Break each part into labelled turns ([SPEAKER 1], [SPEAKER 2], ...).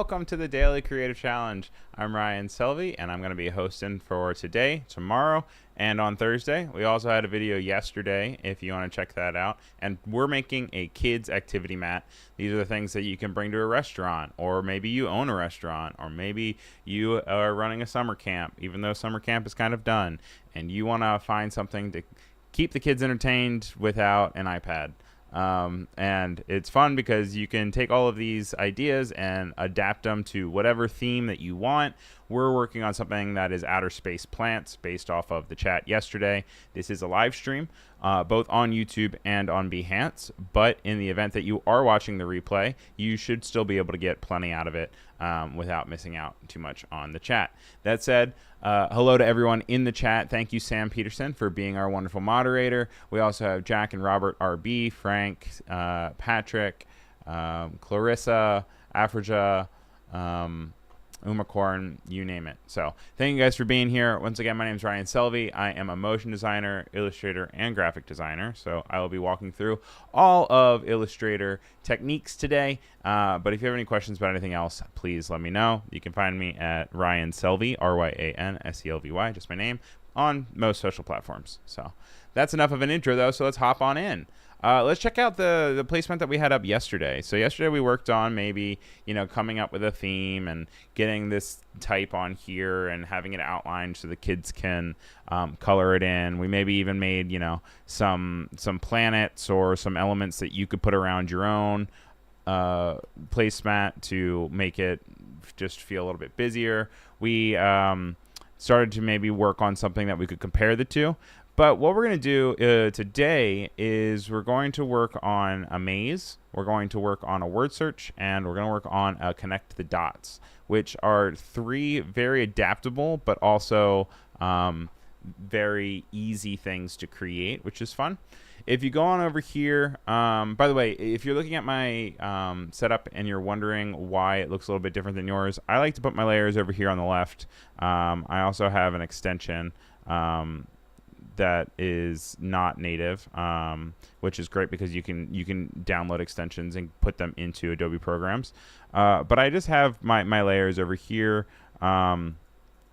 [SPEAKER 1] welcome to the Daily Creative Challenge. I'm Ryan Selvy, and I'm going to be hosting for today, tomorrow, and on Thursday. We also had a video yesterday, if you want to check that out. And we're making a kids activity mat. These are the things that you can bring to a restaurant, or maybe you own a restaurant, or maybe you are running a summer camp, even though summer camp is kind of done, and you want to find something to keep the kids entertained without an iPad. And it's fun because you can take all of these ideas and adapt them to whatever theme that you want. We're working on something that is outer space plants based off of the chat yesterday. This is a live stream, both on YouTube and on Behance, but in the event that you are watching the replay, you should still be able to get plenty out of it without missing out too much on the chat. That said, hello to everyone in the chat. Thank you, Sam Peterson, for being our wonderful moderator. We also have Jack and Robert RB, Frank, Patrick, Clarissa, Afrija, Umacorn, you name it. So thank you guys for being here. Once again, my name is Ryan Selvy. I am a motion designer, illustrator, and graphic designer. So I will be walking through all of Illustrator techniques today. But if you have any questions about anything else, please let me know. You can find me at Ryan Selvy, RyanSelvy, just my name, on most social platforms. So that's enough of an intro, though. So let's hop on in. Let's check out the placement that we had up yesterday. So yesterday we worked on maybe, coming up with a theme and getting this type on here and having it outlined so the kids can color it in. We maybe even made, some planets or some elements that you could put around your own placemat to make it just feel a little bit busier. We started to maybe work on something that we could compare the two. But what we're going to do today is we're going to work on a maze, we're going to work on a word search, and we're going to work on a connect the dots, which are three very adaptable but also very easy things to create, which is fun. If you go on over here, by the way, if you're looking at my setup and you're wondering why it looks a little bit different than yours, I like to put my layers over here on the left. I also have an extension that is not native, which is great because you can download extensions and put them into Adobe programs. But I just have my layers over here.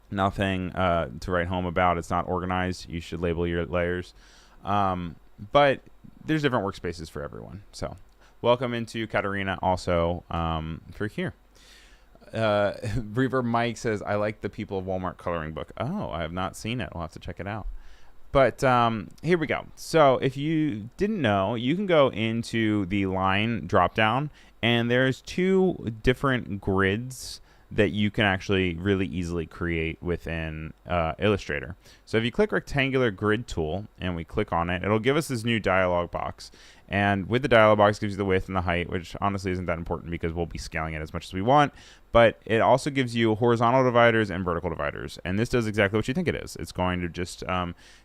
[SPEAKER 1] Nothing to write home about. It's not organized. You should label your layers. But there's different workspaces for everyone. So welcome into Katarina also for here. Reverb Mike says, I like the People of Walmart coloring book. Oh, I have not seen it. We'll have to check it out. But here we go. So if you didn't know, you can go into the line dropdown, and there's two different grids that you can actually really easily create within Illustrator. So if you click rectangular grid tool and we click on it, it'll give us this new dialog box. And with the dialog box, it gives you the width and the height, which honestly isn't that important because we'll be scaling it as much as we want. But it also gives you horizontal dividers and vertical dividers. And this does exactly what you think it is. It's going to just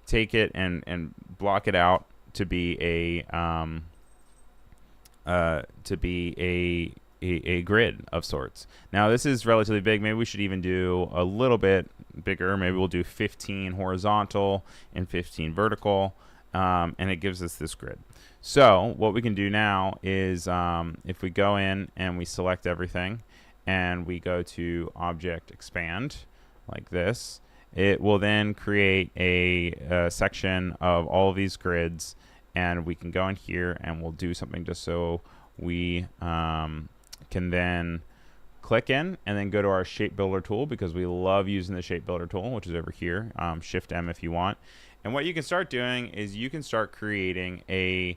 [SPEAKER 1] take it and block it out to be a grid of sorts. Now this is relatively big. Maybe we should even do a little bit bigger. Maybe we'll do 15 horizontal and 15 vertical, and it gives us this grid. So what we can do now is if we go in and we select everything and we go to Object Expand like this, it will then create a section of all of these grids, and we can go in here and we'll do something just so we can then click in and then go to our shape builder tool, because we love using the shape builder tool, which is over here. Shift M if you want. And what you can start doing is you can start creating a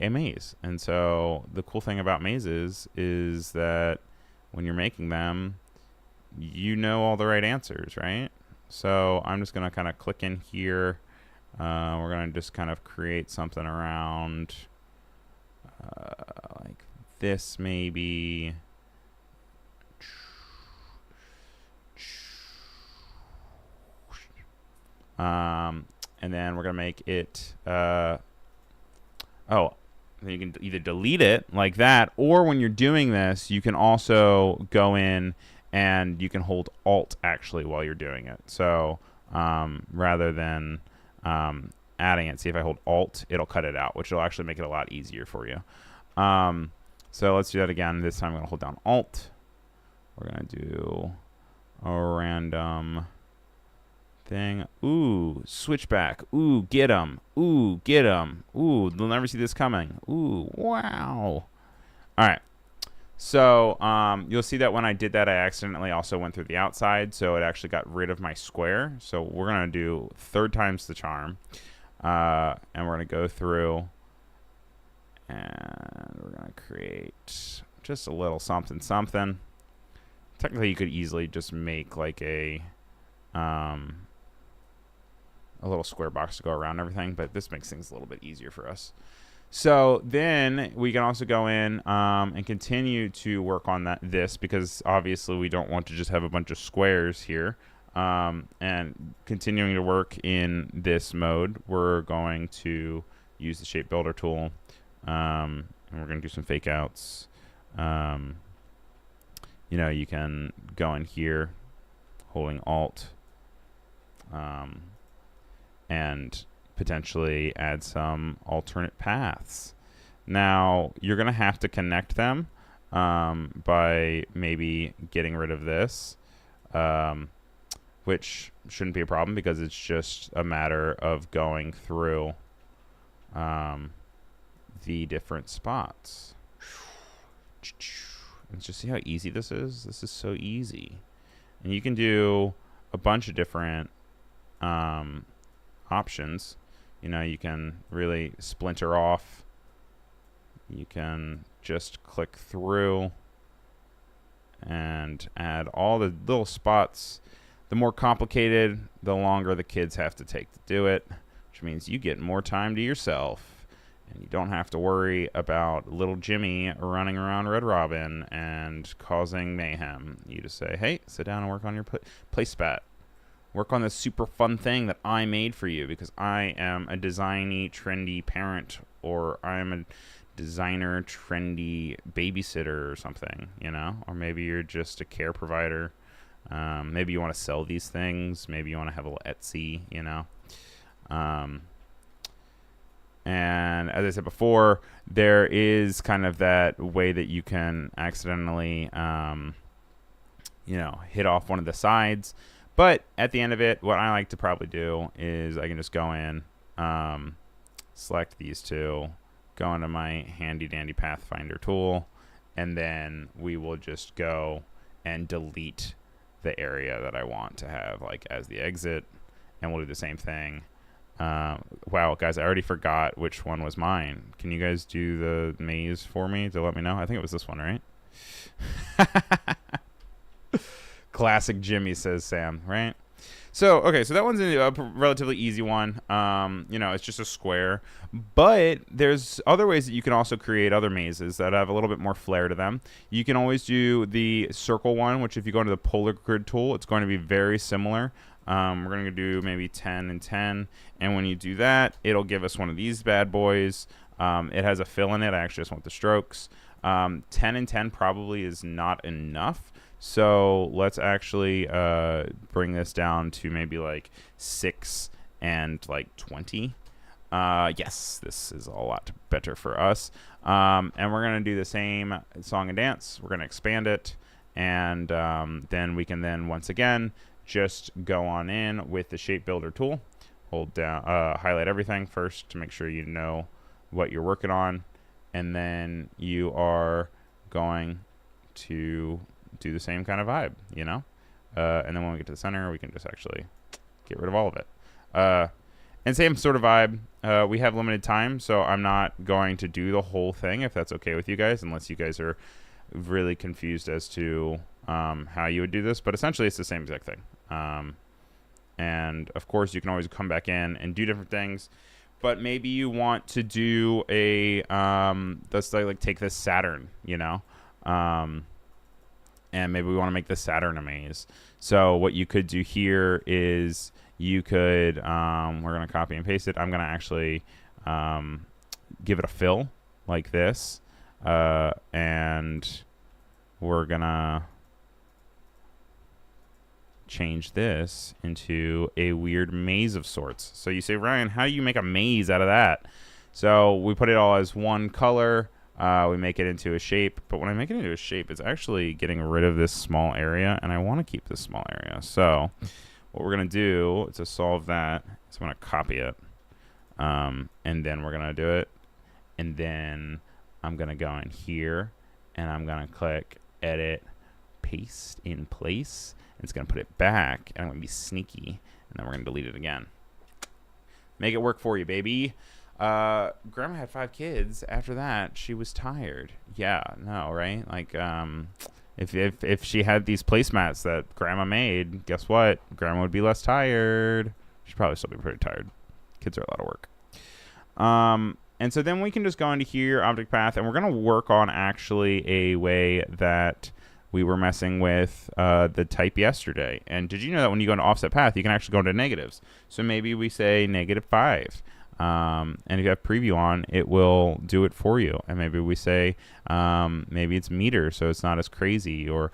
[SPEAKER 1] maze. And so the cool thing about mazes is that when you're making them, you know all the right answers, right? So I'm just going to kind of click in here. We're going to just kind of create something around like this maybe. And then we're going to make it, you can either delete it like that, or when you're doing this, you can also go in and you can hold Alt actually while you're doing it. So rather than adding it, see if I hold Alt, it'll cut it out, which will actually make it a lot easier for you. So let's do that again. This time I'm going to hold down Alt. We're going to do a random thing. Ooh, switchback. Ooh, get 'em. Ooh, get 'em. Ooh, they'll never see this coming. Ooh, wow. All right. So you'll see that when I did that, I accidentally also went through the outside, so it actually got rid of my square. So we're going to do 3rd times the charm, and we're going to go through, and we're going to create just a little something something. Technically, you could easily just make like a little square box to go around everything, but this makes things a little bit easier for us. So then we can also go in and continue to work on this, because obviously we don't want to just have a bunch of squares here. And continuing to work in this mode, we're going to use the shape builder tool, and we're going to do some fake outs. You know, you can go in here holding Alt, and potentially add some alternate paths. Now, you're going to have to connect them by maybe getting rid of this, which shouldn't be a problem because it's just a matter of going through the different spots. Let's just see how easy this is. This is so easy. And you can do a bunch of different options. You know, you can really splinter off. You can just click through and add all the little spots. The more complicated, the longer the kids have to take to do it, which means you get more time to yourself. And you don't have to worry about little Jimmy running around Red Robin and causing mayhem. You just say, hey, sit down and work on your play spat. Work on this super fun thing that I made for you because I am a designy, trendy parent, or I'm a designer, trendy babysitter or something, you know? Or maybe you're just a care provider. Maybe you want to sell these things. Maybe you want to have a little Etsy, you know? And as I said before, there is kind of that way that you can accidentally, you know, hit off one of the sides. But at the end of it, what I like to probably do is I can just go in, select these two, go into my handy dandy Pathfinder tool, and then we will just go and delete the area that I want to have like as the exit, and we'll do the same thing. Wow, guys, I already forgot which one was mine. Can you guys do the maze for me to let me know? I think it was this one, right? Classic Jimmy, says Sam, right? So, okay, so that one's a relatively easy one. You know, it's just a square. But there's other ways that you can also create other mazes that have a little bit more flair to them. You can always do the circle one, which if you go into the polar grid tool, it's going to be very similar. We're going to do maybe 10 and 10. And when you do that, it'll give us one of these bad boys. It has a fill in it. I actually just want the strokes. 10 and 10 probably is not enough. So let's actually bring this down to maybe like 6 and like 20. Yes, this is a lot better for us. And we're going to do the same song and dance. We're going to expand it. And then we can then once again just go on in with the shape builder tool. Hold down, highlight everything first to make sure you know what you're working on. And then you are going to do the same kind of vibe, you know? And then when we get to the center, we can just actually get rid of all of it. And same sort of vibe. We have limited time, so I'm not going to do the whole thing if that's okay with you guys, unless you guys are really confused as to how you would do this. But essentially, it's the same exact thing. And of course, you can always come back in and do different things. But maybe you want to do a let's like take this Saturn, you know, and maybe we want to make the Saturn a maze. So what you could do here is you could we're gonna copy and paste it. I'm gonna actually give it a fill like this, and we're gonna change this into a weird maze of sorts. So you say, Ryan, how do you make a maze out of that? So we put it all as one color. we make it into a shape. But when I make it into a shape, it's actually getting rid of this small area, and I want to keep this small area. So what we're going to do to solve that is I'm going to copy it, and then we're going to do it, and then I'm going to go in here, and I'm going to click Edit, Paste in Place, and it's going to put it back, and I'm going to be sneaky, and then we're going to delete it again. Make it work for you, baby. Grandma had 5 kids. After that, she was tired. Yeah, no, right? Like, if she had these placemats that Grandma made, guess what? Grandma would be less tired. She'd probably still be pretty tired. Kids are a lot of work. And so then we can just go into here, Object Path, and we're going to work on actually a way that we were messing with the type yesterday. And did you know that when you go into Offset Path, you can actually go into negatives? So maybe we say -5. And if you have preview on, it will do it for you. And maybe we say maybe it's meter, so it's not as crazy. Or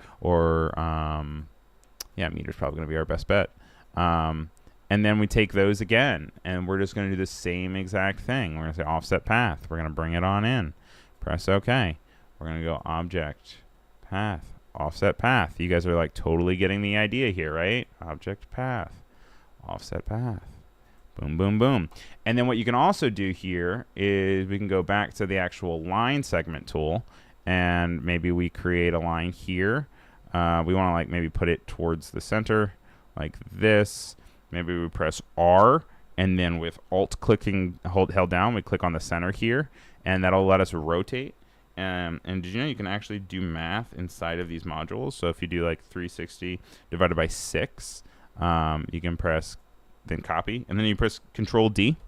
[SPEAKER 1] yeah, meter's probably going to be our best bet. And then we take those again, and we're just going to do the same exact thing. We're going to say Offset Path. We're going to bring it on in. Press OK. We're going to go Object Path. Offset Path. You guys are like totally getting the idea here, right? Object Path. Offset Path. Boom, boom, boom. And then what you can also do here is we can go back to the actual line segment tool, and maybe we create a line here. We want to like maybe put it towards the center like this. Maybe we press R, and then with Alt clicking held down, we click on the center here, and that'll let us rotate. And did you know you can actually do math inside of these modules? So if you do like 360 divided by 6, you can press then copy, and then you press Control D.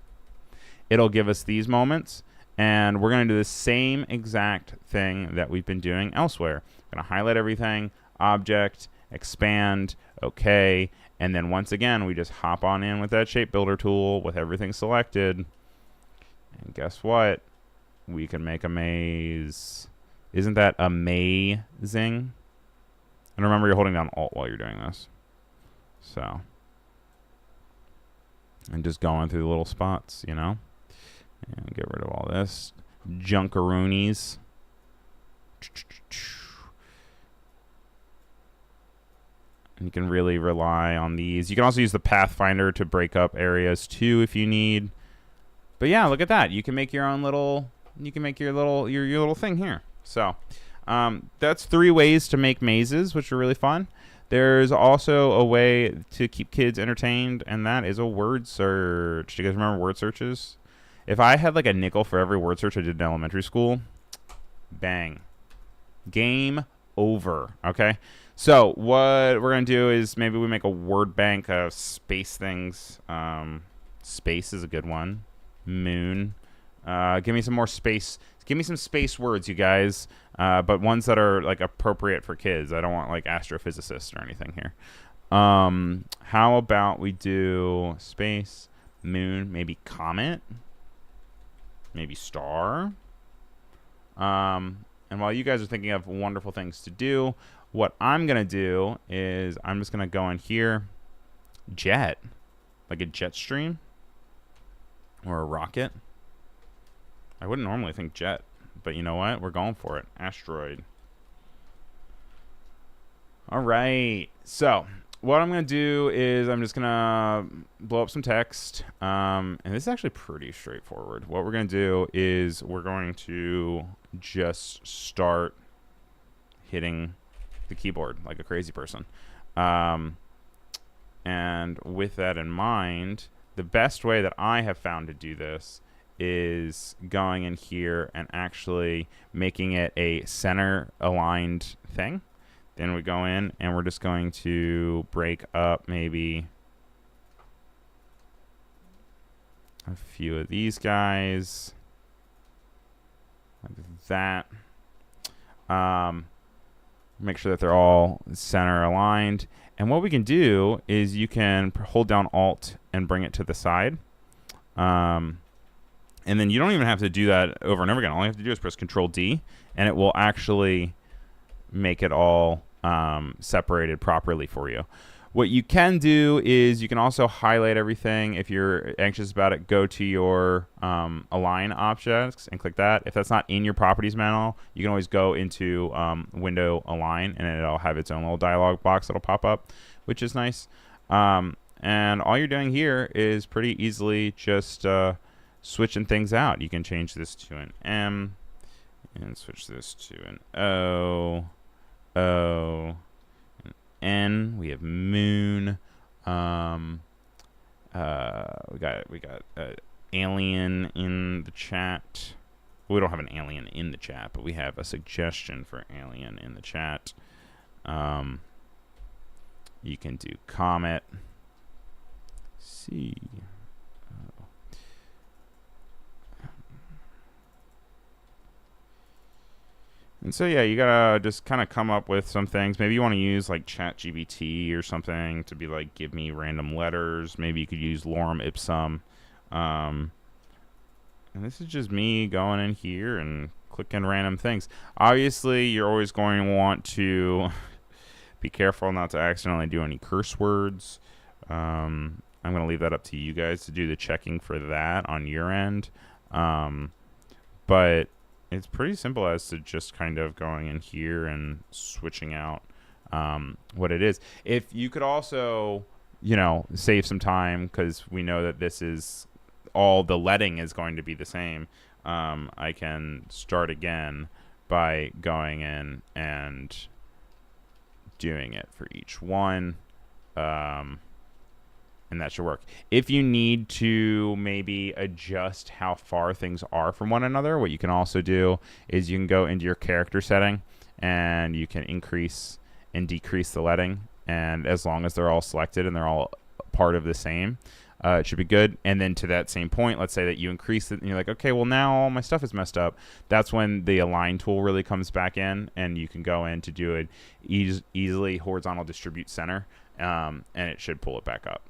[SPEAKER 1] It'll give us these moments, and we're going to do the same exact thing that we've been doing elsewhere. I'm going to highlight everything, Object, Expand, OK, and then once again we just hop on in with that Shape Builder tool with everything selected, and guess what? We can make a maze. Isn't that amazing? And remember, you're holding down Alt while you're doing this. So, and just going through the little spots, you know? And get rid of all this junkaroonies. And you can really rely on these. You can also use the Pathfinder to break up areas too if you need. But yeah, look at that. You can make your own little, you can make your little thing here. So that's 3 ways to make mazes, which are really fun. There's also a way to keep kids entertained, and that is a word search. Do you guys remember word searches? If I had like a nickel for every word search I did in elementary school, bang. Game over, okay? So what we're going to do is maybe we make a word bank of space things. Space is a good one. Moon. Give me some more space. Give me some space words, you guys, but ones that are like appropriate for kids. I don't want like astrophysicists or anything here. How about we do space, moon, maybe comet, maybe star. And while you guys are thinking of wonderful things to do, what I'm going to do is I'm just going to go in here, jet, like a jet stream or a rocket. I wouldn't normally think jet, but you know what? We're going for it. Asteroid. All right. So what I'm going to do is I'm just going to blow up some text. And this is actually pretty straightforward. What we're going to do is we're going to just start hitting the keyboard like a crazy person. And with that in mind, the best way that I have found to do this is going in here and actually making it a center aligned thing. Then we go in and we're just going to break up maybe a few of these guys like that. Make sure that they're all center aligned. And what we can do is you can hold down Alt and bring it to the side. And then you don't even have to do that over and over again. All you have to do is press Control D, and it will actually make it all separated properly for you. What you can do is you can also highlight everything. If you're anxious about it, go to your align objects and click that. If that's not in your properties panel, you can always go into window align, and it'll have its own little dialog box that'll pop up, which is nice. And all you're doing here is pretty easily just switching things out. You can change this to an M and switch this to an O, an N. We have moon. We got alien in the chat. We don't have an alien in the chat, but we have a suggestion for alien in the chat. You can do comet. See. And so yeah, you gotta just kind of come up with some things. Maybe you want to use like ChatGPT or something to be like, give me random letters. Maybe you could use lorem ipsum. And this is just me going in here and clicking random things. Obviously, you're always going to want to be careful not to accidentally do any curse words. I'm going to leave that up to you guys to do the checking for that on your end. But it's pretty simple as to just kind of going in here and switching out what it is. If you could also, save some time, because we know that this is all the leading is going to be the same. I can start again by going in and doing it for each one. And that should work. If you need to maybe adjust how far things are from one another, what you can also do is you can go into your character setting and you can increase and decrease the leading. And as long as they're all selected and they're all part of the same, it should be good. And then to that same point, let's say that you increase it and you're like, okay, well now all my stuff is messed up. That's when the align tool really comes back in, and you can go in to do it easily horizontal distribute center, and it should pull it back up.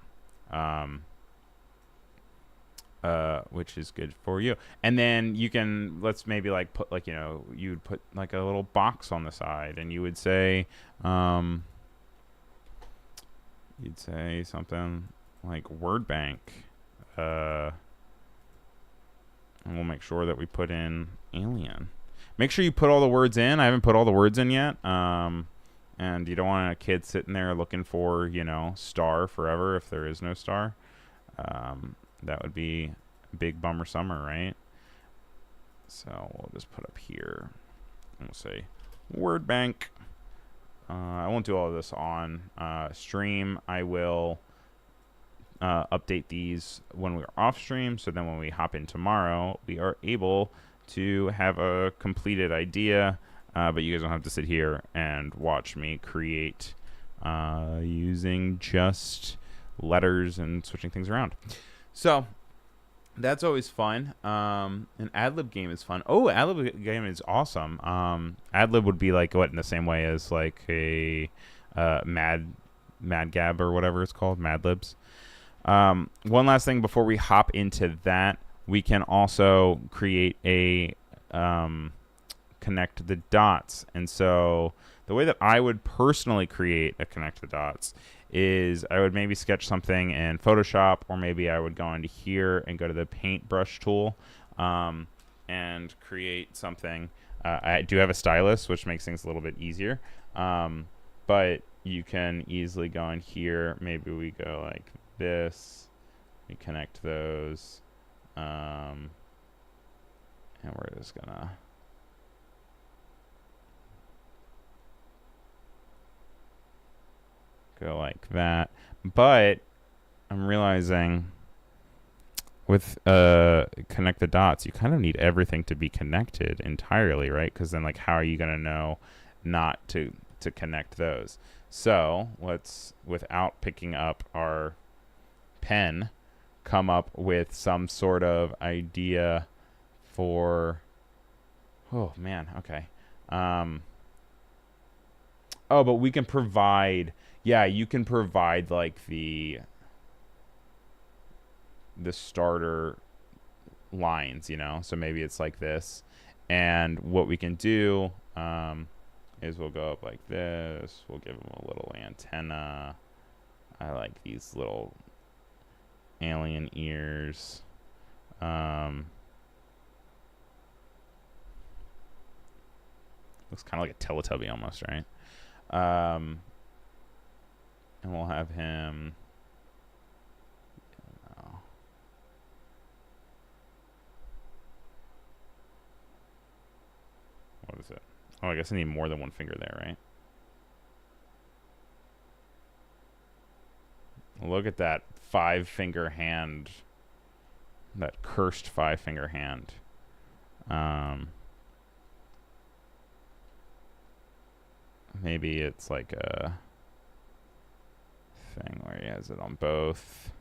[SPEAKER 1] Which is good for you. And then you can, let's maybe like put like, you would put like a little box on the side, and you would say, you'd say something like word bank. And we'll make sure that we put in alien. Make sure you put all the words in. I haven't put all the words in yet. And you don't want a kid sitting there looking for, star forever if there is no star. That would be a big bummer summer, right? So we'll just put up here. And we'll say word bank. I won't do all of this on stream. I will update these when we're off stream. So then when we hop in tomorrow, we are able to have a completed idea. But you guys don't have to sit here and watch me create using just letters and switching things around. So that's always fun. An ad-lib game is fun. Oh, ad-lib game is awesome. Ad-lib would be like what, in the same way as like a Mad Gab or whatever it's called, Mad Libs. One last thing before we hop into that, we can also create a connect the dots. And so the way that I would personally create a connect the dots is I would maybe sketch something in Photoshop, or maybe I would go into here and go to the paintbrush tool and create something. I do have a stylus, which makes things a little bit easier. But you can easily go in here. Maybe we go like this. We connect those. And we're just gonna go like that. But I'm realizing with connect the dots, you kind of need everything to be connected entirely, right? Because then like how are you going to know not to connect those? So let's, without picking up our pen, come up with some sort of idea for, oh man, okay. Oh, but we can provide, yeah, you can provide like the starter lines, so maybe it's like this. And what we can do is we'll go up like this. We'll give them a little antenna. I like these little alien ears. Looks kind of like a Teletubby almost, right? And we'll have him. What is it? Oh, I guess I need more than one finger there, right? Look at that 5-finger hand. That cursed 5-finger hand. Maybe it's like a thing where he has it on both.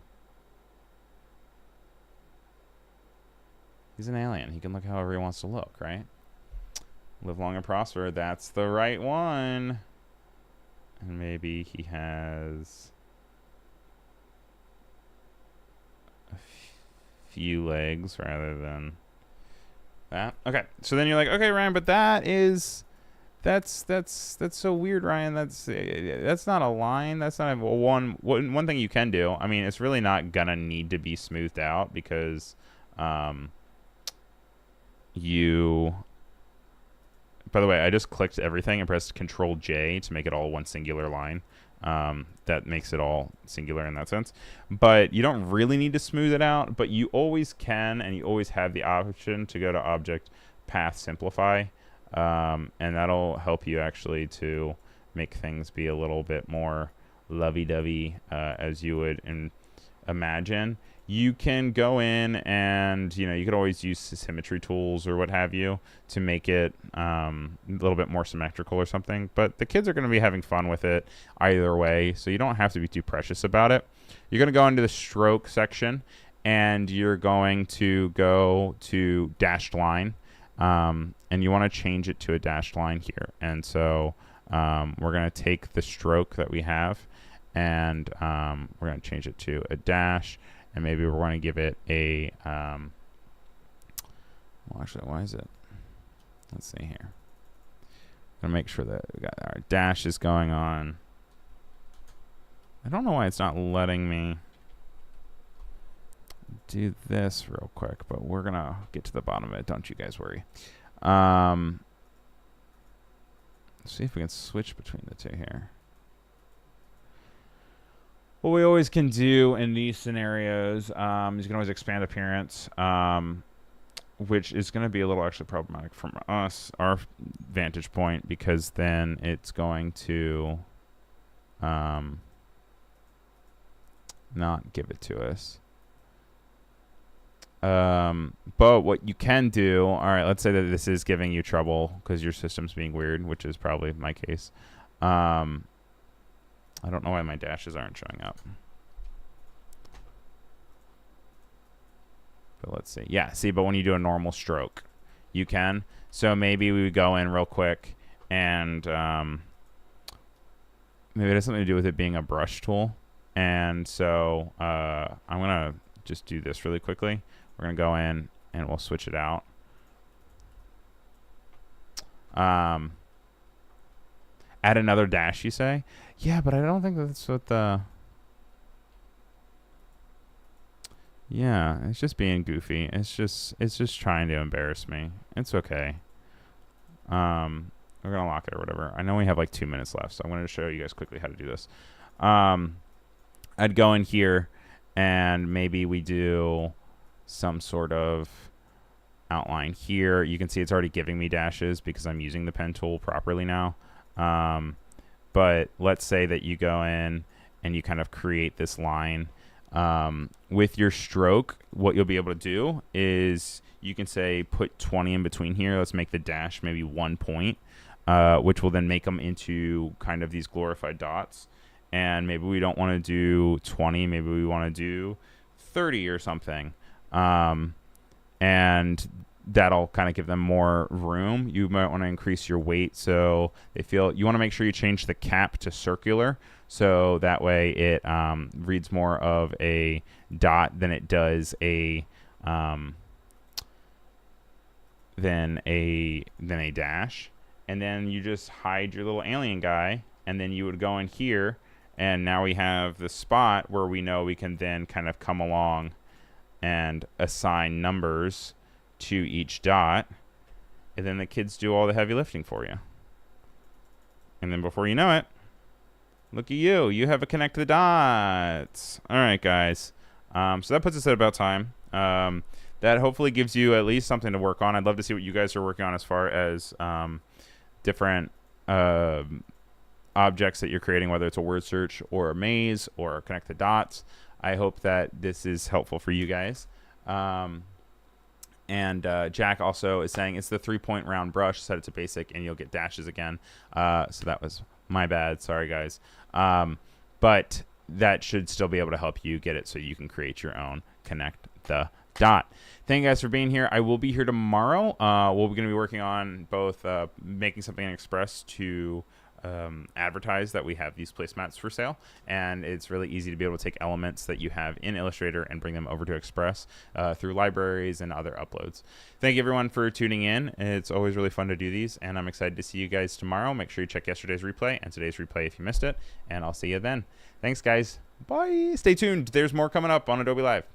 [SPEAKER 1] He's an alien. He can look however he wants to look, right? Live long and prosper. That's the right one. And maybe he has a few legs rather than that. Okay. So then you're like, okay, Ryan, but that's so weird, Ryan. That's not a line. That's not one thing you can do. I mean, it's really not gonna need to be smoothed out because by the way, I just clicked everything and pressed Control J to make it all one singular line. That makes it all singular in that sense. But you don't really need to smooth it out, but you always can, and you always have the option to go to Object, Path, Simplify, and that'll help you actually to make things be a little bit more lovey-dovey as you would imagine. You can go in and, you could always use symmetry tools or what have you to make it a little bit more symmetrical or something. But the kids are going to be having fun with it either way, so you don't have to be too precious about it. You're going to go into the stroke section, and you're going to go to dashed line, and you want to change it to a dashed line here. And so we're going to take the stroke that we have, and we're going to change it to a dash. And maybe we're going to give it a, well, actually, why is it? Let's see here. I'm going to make sure that we got our dash is going on. I don't know why it's not letting me do this real quick, but we're going to get to the bottom of it. Don't you guys worry. Let's see if we can switch between the two here. What we always can do in these scenarios is you can always expand appearance, which is going to be a little actually problematic from us, our vantage point, because then it's going to not give it to us. But what you can do, all right, let's say that this is giving you trouble because your system's being weird, which is probably my case. I don't know why my dashes aren't showing up. But let's see. Yeah, see, but when you do a normal stroke, you can. So maybe we would go in real quick and maybe it has something to do with it being a brush tool. And so I'm going to just do this really quickly. We're going to go in and we'll switch it out. Add another dash, you say? Yeah, but I don't think that's what the... Yeah, it's just being goofy. It's just trying to embarrass me. It's okay. We're gonna lock it or whatever. I know we have like 2 minutes left, so I'm gonna show you guys quickly how to do this. I'd go in here and maybe we do some sort of outline here. You can see it's already giving me dashes because I'm using the pen tool properly now. But let's say that you go in and you kind of create this line. With your stroke, what you'll be able to do is you can say put 20 in between here. Let's make the dash maybe 1 point, which will then make them into kind of these glorified dots. And maybe we don't want to do 20. Maybe we want to do 30 or something. And that'll kind of give them more room. You might want to increase your weight so they feel... You want to make sure you change the cap to circular, so that way it reads more of a dot than it does a than a dash. And then you just hide your little alien guy, and then you would go in here And now we have the spot where we know we can then kind of come along and assign numbers to each dot. And then the kids do all the heavy lifting for you. And then before you know it, look at you. You have a connect the dots. All right, guys. So that puts us at about time. That hopefully gives you at least something to work on. I'd love to see what you guys are working on as far as different objects that you're creating, whether it's a word search or a maze or connect the dots. I hope that this is helpful for you guys. And Jack also is saying it's the 3-point round brush, set it to basic, and you'll get dashes again. So that was my bad. Sorry, guys. But that should still be able to help you get it so you can create your own connect the dot. Thank you guys for being here. I will be here tomorrow. We're going to be working on both making something in Express to advertise that we have these placemats for sale, and it's really easy to be able to take elements that you have in Illustrator and bring them over to Express through libraries and other uploads. Thank you everyone for tuning in. It's always really fun to do these, and I'm excited to see you guys tomorrow. Make sure you check yesterday's replay and today's replay if you missed it, and I'll see you then. Thanks guys. Bye. Stay tuned. There's more coming up on Adobe Live.